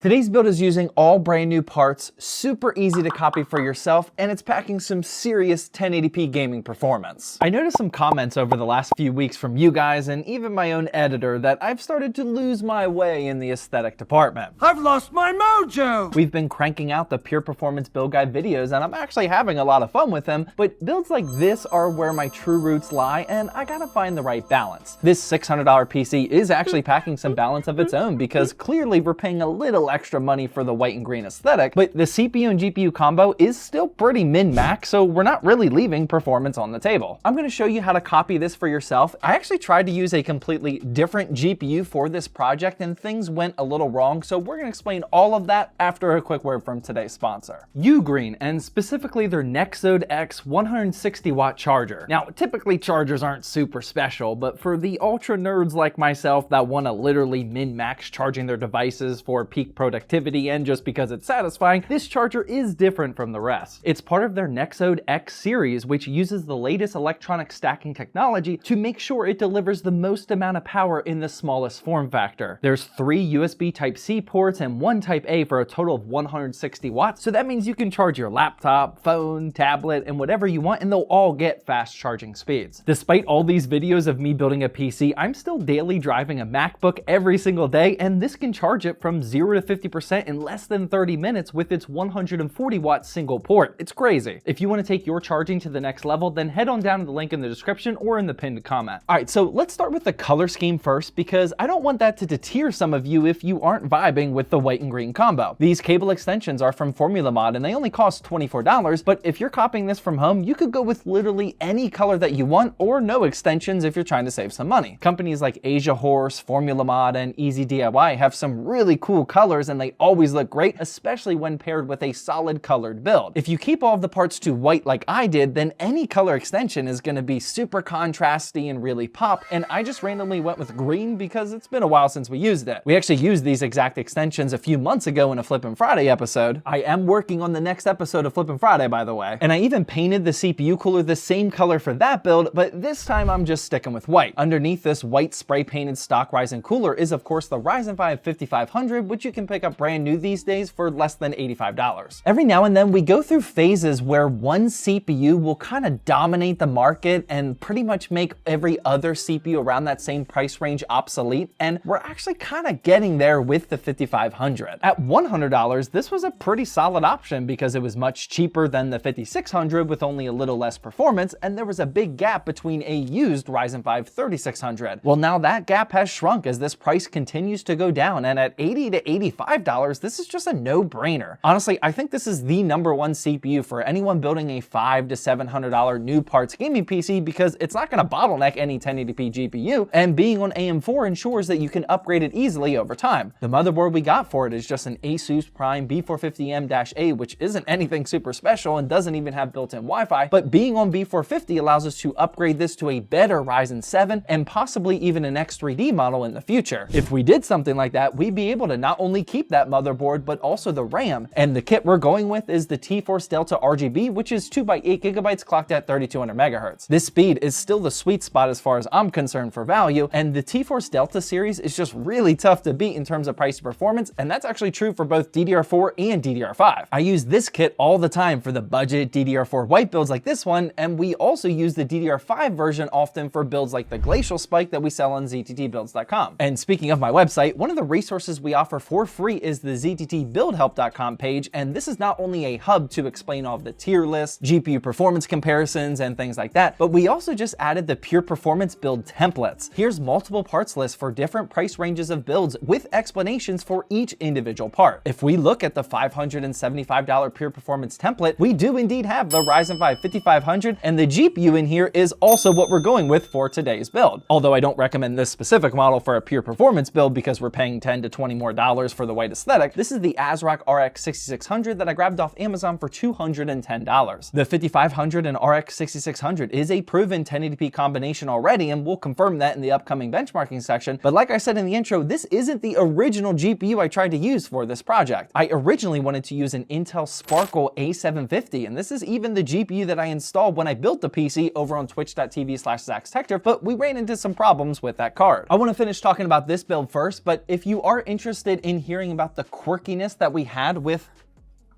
Today's build is using all brand new parts, super easy to copy for yourself, and it's packing some serious 1080p gaming performance. I noticed some comments over the last few weeks from you guys and even my own editor that I've started to lose my way in the aesthetic department. I've lost my mojo! We've been cranking out the Pure Performance build guide videos and I'm actually having a lot of fun with them, but builds like this are where my true roots lie and I gotta find the right balance. This $600 PC is actually packing some balance of its own because clearly we're paying a little extra money for the white and green aesthetic, but the CPU and GPU combo is still pretty min-max, so we're not really leaving performance on the table. I'm gonna show you how to copy this for yourself. I actually tried to use a completely different GPU for this project and things went a little wrong, so we're gonna explain all of that after a quick word from today's sponsor. Ugreen, and specifically their Nexode X 160 watt charger. Now, typically chargers aren't super special, but for the ultra nerds like myself that wanna literally min-max charging their devices for peak productivity and just because it's satisfying, this charger is different from the rest. It's part of their Nexode X series, which uses the latest electronic stacking technology to make sure it delivers the most amount of power in the smallest form factor. There's 3 USB Type-C ports and 1 Type-A for a total of 160 watts, so that means you can charge your laptop, phone, tablet, and whatever you want, and they'll all get fast charging speeds. Despite all these videos of me building a PC, I'm still daily driving a MacBook every single day, and this can charge it from 0 to 50% in less than 30 minutes with its 140 watt single port. It's crazy. If you want to take your charging to the next level, then head on down to the link in the description or in the pinned comment. All right, so let's start with the color scheme first because I don't want that to deter some of you if you aren't vibing with the white and green combo. These cable extensions are from Formula Mod and they only cost $24, but if you're copying this from home, you could go with literally any color that you want or no extensions if you're trying to save some money. Companies like Asia Horse, Formula Mod, and Easy DIY have some really cool colors and they always look great, especially when paired with a solid colored build. If you keep all of the parts to white like I did, then any color extension is going to be super contrasty and really pop, and I just randomly went with green because it's been a while since we used it. We actually used these exact extensions a few months ago in a Flippin' Friday episode. I am working on the next episode of Flippin' Friday, by the way, and I even painted the CPU cooler the same color for that build, but this time I'm just sticking with white. Underneath this white spray painted stock Ryzen cooler is of course the Ryzen 5 5500, which you can pick up brand new these days for less than $85. Every now and then we go through phases where one CPU will kind of dominate the market and pretty much make every other CPU around that same price range obsolete, and we're actually kind of getting there with the 5500. At $100, this was a pretty solid option because it was much cheaper than the 5600 with only a little less performance, and there was a big gap between a used Ryzen 5 3600. Well, now that gap has shrunk as this price continues to go down, and at $80 to $85, this is just a no-brainer. Honestly, I think this is the #1 CPU for anyone building a $500 to $700 new parts gaming PC because it's not going to bottleneck any 1080p GPU, and being on AM4 ensures that you can upgrade it easily over time. The motherboard we got for it is just an Asus Prime B450M-A, which isn't anything super special and doesn't even have built-in Wi-Fi, but being on B450 allows us to upgrade this to a better Ryzen 7 and possibly even an X3D model in the future. If we did something like that, we'd be able to not only keep that motherboard, but also the RAM. And the kit we're going with is the T-Force Delta RGB, which is 2x8GB clocked at 3200 MHz. This speed is still the sweet spot as far as I'm concerned for value, and the T-Force Delta series is just really tough to beat in terms of price to performance, and that's actually true for both DDR4 and DDR5. I use this kit all the time for the budget DDR4 white builds like this one, and we also use the DDR5 version often for builds like the Glacial Spike that we sell on ZTTbuilds.com. And speaking of my website, one of the resources we offer for free is the ZTTBuildHelp.com page, and this is not only a hub to explain all of the tier lists, GPU performance comparisons, and things like that, but we also just added the Pure Performance build templates. Here's multiple parts lists for different price ranges of builds with explanations for each individual part. If we look at the $575 Pure Performance template, we do indeed have the Ryzen 5 5500, and the GPU in here is also what we're going with for today's build. Although I don't recommend this specific model for a Pure Performance build because we're paying $10 to $20 more for the white aesthetic, this is the ASRock RX 6600 that I grabbed off Amazon for $210. The 5500 and RX 6600 is a proven 1080p combination already, and we'll confirm that in the upcoming benchmarking section. But like I said in the intro, this isn't the original GPU I tried to use for this project. I originally wanted to use an Intel Sparkle A750, and this is even the GPU that I installed when I built the PC over on twitch.tv/ZachsTechTurf, but we ran into some problems with that card. I want to finish talking about this build first, but if you are interested in hearing about the quirkiness that we had with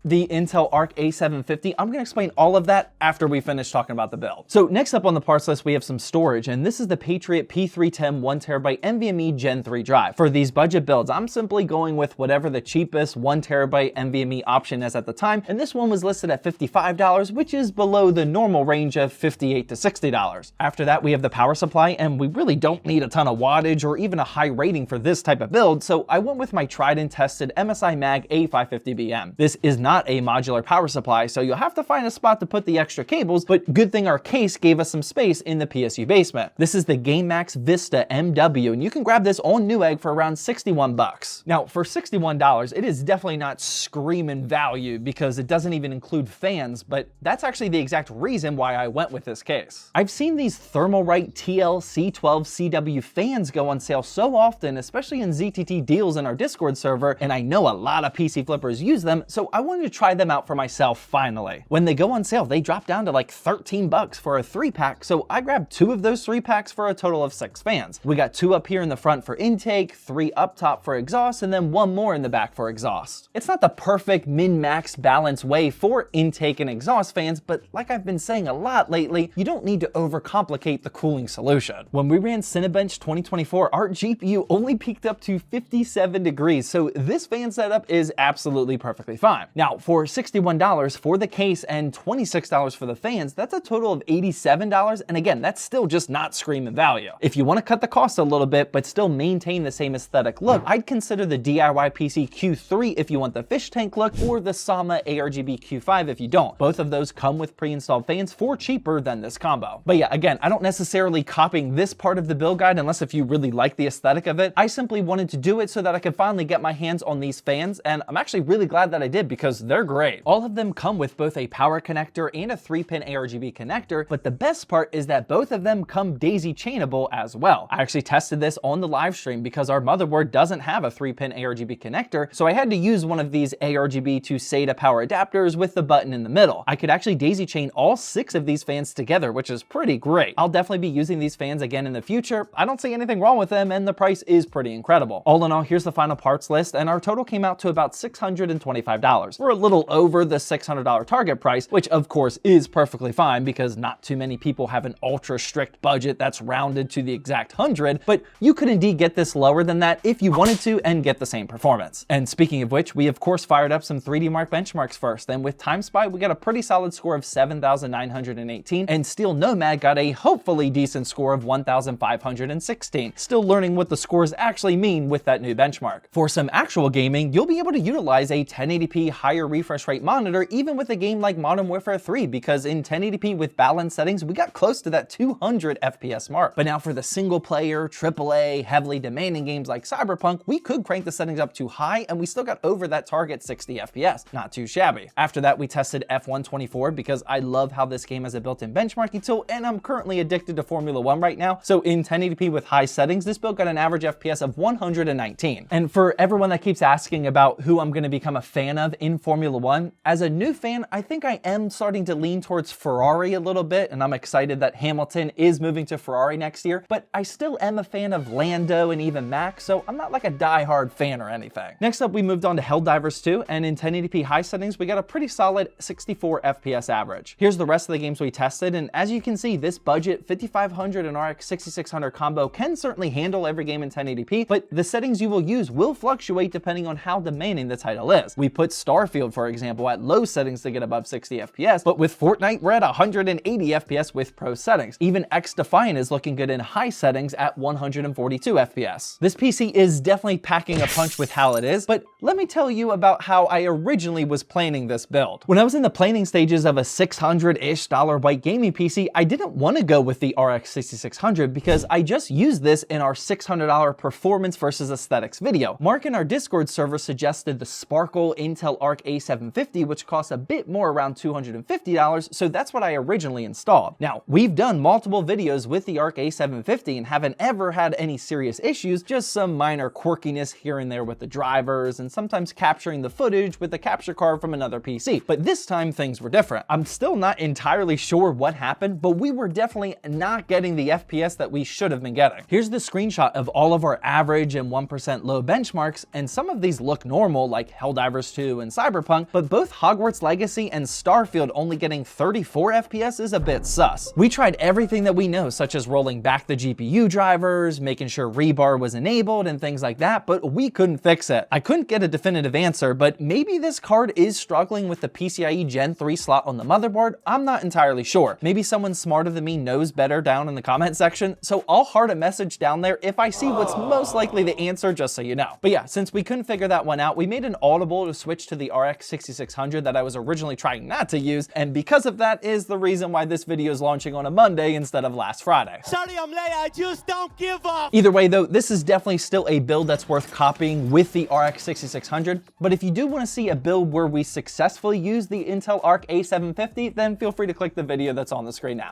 the Intel Arc A750. I'm gonna explain all of that after we finish talking about the build. So next up on the parts list, we have some storage, and this is the Patriot P310 1TB NVMe Gen 3 drive. For these budget builds, I'm simply going with whatever the cheapest 1TB NVMe option is at the time, and this one was listed at $55, which is below the normal range of $58 to $60. After that, we have the power supply, and we really don't need a ton of wattage or even a high rating for this type of build, so I went with my tried and tested MSI Mag A550BM. This is not a modular power supply, so you'll have to find a spot to put the extra cables, but good thing our case gave us some space in the PSU basement. This is the GameMax Vista MW, and you can grab this on Newegg for around 61 bucks. Now, for $61, it is definitely not screaming value because it doesn't even include fans, but that's actually the exact reason why I went with this case. I've seen these Thermalright TL-C12CW fans go on sale so often, especially in ZTT deals in our Discord server, and I know a lot of PC flippers use them, so I wanted to try them out for myself finally. When they go on sale, they drop down to like 13 bucks for a 3-pack, so I grabbed 2 of those 3-packs for a total of 6 fans. We got 2 up here in the front for intake, 3 up top for exhaust, and then 1 more in the back for exhaust. It's not the perfect min-max balance way for intake and exhaust fans, but like I've been saying a lot lately, you don't need to overcomplicate the cooling solution. When we ran Cinebench 2024, our GPU only peaked up to 57 degrees, so this fan setup is absolutely perfectly fine. Now, for $61 for the case and $26 for the fans, that's a total of $87, and again, that's still just not screaming value. If you want to cut the cost a little bit, but still maintain the same aesthetic look, I'd consider the DIY PC Q3 if you want the fish tank look, or the Sama ARGB Q5 if you don't. Both of those come with pre-installed fans for cheaper than this combo. But yeah, again, I don't necessarily copying this part of the build guide unless if you really like the aesthetic of it. I simply wanted to do it so that I could finally get my hands on these fans, and I'm actually really glad that I did because they're great. All of them come with both a power connector and a 3-pin ARGB connector, but the best part is that both of them come daisy chainable as well. I actually tested this on the live stream because our motherboard doesn't have a 3-pin ARGB connector, so I had to use one of these ARGB to SATA power adapters with the button in the middle. I could actually daisy chain all 6 of these fans together, which is pretty great. I'll definitely be using these fans again in the future. I don't see anything wrong with them, and the price is pretty incredible. All in all, here's the final parts list, and our total came out to about $625. We're a little over the $600 target price, which of course is perfectly fine because not too many people have an ultra strict budget that's rounded to the exact 100, but you could indeed get this lower than that if you wanted to and get the same performance. And speaking of which, we of course fired up some 3D Mark benchmarks first, and with TimeSpy, we got a pretty solid score of 7,918, and Steel Nomad got a hopefully decent score of 1,516. Still learning what the scores actually mean with that new benchmark. For some actual gaming, you'll be able to utilize a 1080p higher refresh rate monitor even with a game like Modern Warfare 3, because in 1080p with balanced settings, we got close to that 200 FPS mark. But now for the single player, AAA, heavily demanding games like Cyberpunk, we could crank the settings up to high and we still got over that target 60 FPS. Not too shabby. After that, we tested F124 because I love how this game has a built-in benchmarking tool, and I'm currently addicted to Formula 1 right now. So in 1080p with high settings, this build got an average FPS of 119. And for everyone that keeps asking about who I'm going to become a fan of in Formula 1, as a new fan, I think I am starting to lean towards Ferrari a little bit, and I'm excited that Hamilton is moving to Ferrari next year, but I still am a fan of Lando and even Max, so I'm not like a die-hard fan or anything. Next up, we moved on to Helldivers 2, and in 1080p high settings, we got a pretty solid 64 FPS average. Here's the rest of the games we tested, and as you can see, this budget 5500 and RX 6600 combo can certainly handle every game in 1080p, but the settings you will use will fluctuate depending on how demanding the title is. We put Starfield, for example, at low settings to get above 60 FPS, but with Fortnite, we're at 180 FPS with pro settings. Even XDefiant is looking good in high settings at 142 FPS. This PC is definitely packing a punch with how it is, but let me tell you about how I originally was planning this build. When I was in the planning stages of a $600-ish white gaming PC, I didn't want to go with the RX 6600 because I just used this in our $600 performance versus aesthetics video. Mark in our Discord server suggested the Sparkle Intel Arc Arc A750, which costs a bit more, around $250, so that's what I originally installed. Now, we've done multiple videos with the Arc A750 and haven't ever had any serious issues, just some minor quirkiness here and there with the drivers and sometimes capturing the footage with the capture card from another PC. But this time things were different. I'm still not entirely sure what happened, but we were definitely not getting the FPS that we should have been getting. Here's the screenshot of all of our average and 1% low benchmarks, and some of these look normal like Helldivers 2 and Cyberpunk, but both Hogwarts Legacy and Starfield only getting 34 FPS is a bit sus. We tried everything that we know, such as rolling back the GPU drivers, making sure rebar was enabled and things like that, but we couldn't fix it. I couldn't get a definitive answer, but maybe this card is struggling with the PCIe Gen 3 slot on the motherboard. I'm not entirely sure. Maybe someone smarter than me knows better down in the comment section, so I'll heart a message down there if I see what's most likely the answer, just so you know. But yeah, since we couldn't figure that one out, we made an audible to switch to the RX 6600 that I was originally trying not to use, and because of that is the reason why this video is launching on a Monday instead of last Friday. Sorry I'm late, I just don't give up. Either way though, this is definitely still a build that's worth copying with the RX 6600, but if you do want to see a build where we successfully use the Intel Arc A750, then feel free to click the video that's on the screen now.